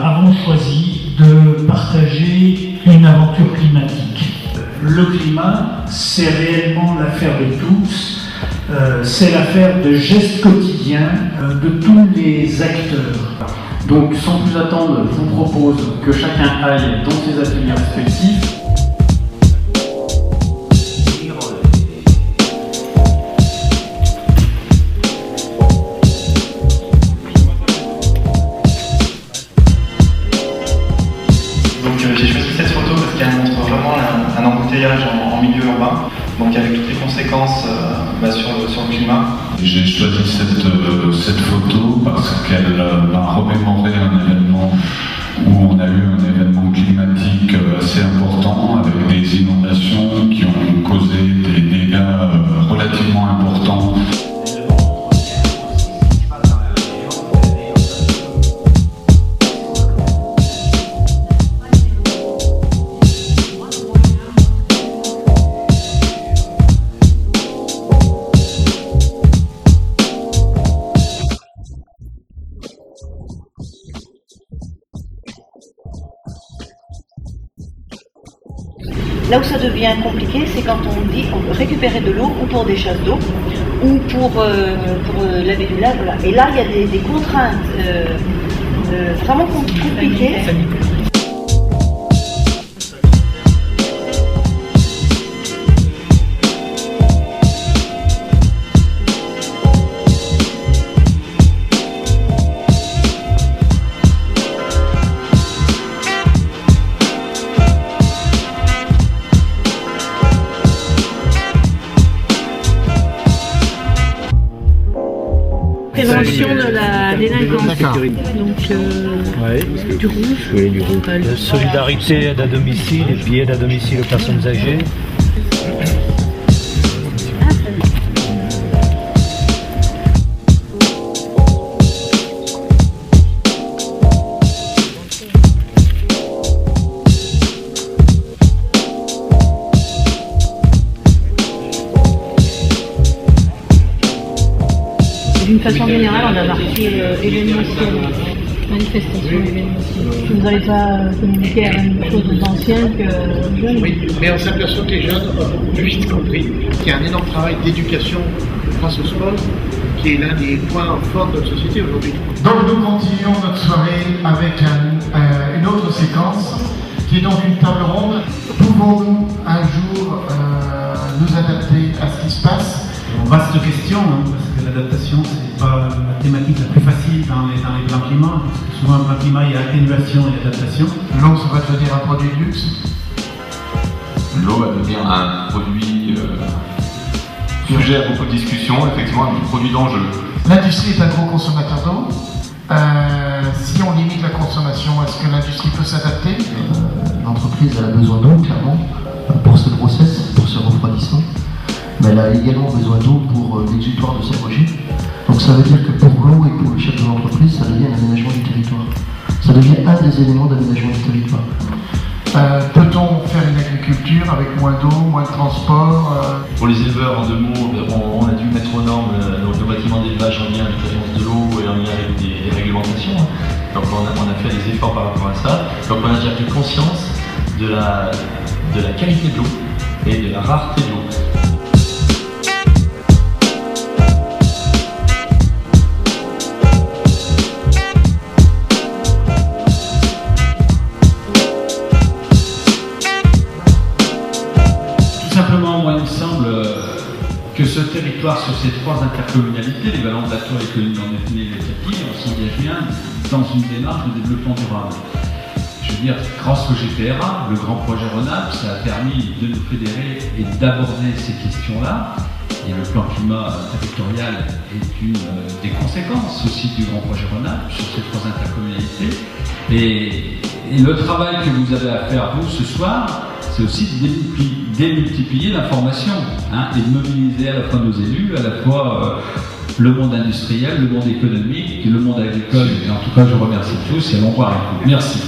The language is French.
avons choisi de partager une aventure climatique. Le climat, c'est réellement l'affaire de tous, c'est l'affaire de gestes quotidiens de tous les acteurs. Donc sans plus attendre, je vous propose que chacun aille dans ses ateliers respectifs. J'ai choisi cette photo parce qu'elle montre vraiment un embouteillage en milieu urbain, donc avec toutes les conséquences sur le climat. J'ai choisi cette photo parce qu'elle va remémorer un événement où on a eu un événement climatique assez important avec des inondations qui ont causé des dégâts relativement importants. Là où ça devient compliqué, c'est quand on dit qu'on peut récupérer de l'eau ou pour des chasses d'eau ou pour laver du linge. Voilà. Et là, il y a des contraintes vraiment compliquées. Prévention de la délinquance, donc du rouge. Solidarité, aide à domicile et puis aide à domicile aux personnes âgées. D'une façon générale, on a marqué événementiel, manifestation événementielle. Vous n'avez pas communiqué à la même chose aux anciens que jeunes. Oui, mais on s'aperçoit que les jeunes ont beaucoup plus vite compris qu'il y a un énorme travail d'éducation grâce au sport, qui est l'un des points forts de notre société aujourd'hui. Donc nous continuons notre soirée avec une autre séquence, qui est donc une table ronde. Pouvons-nous un jour nous adapter à ce qui se passe? Vaste question, parce que l'adaptation, c'est pas la thématique la plus facile dans les plans climat. Parce que souvent, un plan climat, il y a atténuation et adaptation. L'eau, ça va devenir un produit de luxe. L'eau va devenir un produit sujet à beaucoup de discussions, effectivement, un produit d'enjeu. L'industrie est un gros consommateur d'eau. Si on limite la consommation, est-ce que l'industrie peut s'adapter? L'entreprise a besoin d'eau, clairement, pour ce process, pour ce refroidissement. Mais elle a également besoin d'eau pour l'exutoire de ses projets. Donc ça veut dire que pour l'eau et pour le chef de l'entreprise, ça devient l'aménagement du territoire. Ça devient un des éléments d'aménagement du territoire. Peut-on faire une agriculture avec moins d'eau, moins de transport Pour les éleveurs, en deux mots, on a dû mettre aux normes le bâtiment d'élevage en lien avec l'agence de l'eau et en lien avec des réglementations. Donc on a fait des efforts par rapport à ça. Donc on a déjà pris conscience de la qualité de l'eau et de la rareté de l'eau. Simplement, moi, il me semble que ce territoire, sur ces trois intercommunalités, les Vallons de la Tour, les communes d'Andétenay et les Capilles, on s'engage bien dans une démarche de développement durable. Je veux dire, grâce au GPRA, le grand projet Rhône-Alpes, ça a permis de nous fédérer et d'aborder ces questions-là. Et le plan climat territorial est une des conséquences aussi du grand projet Rhône-Alpes sur ces trois intercommunalités. Et le travail que vous avez à faire, vous, ce soir, c'est aussi de démultiplier l'information et de mobiliser à la fois nos élus, à la fois le monde industriel, le monde économique, le monde agricole. Et en tout cas, je vous remercie tous et on va. Merci.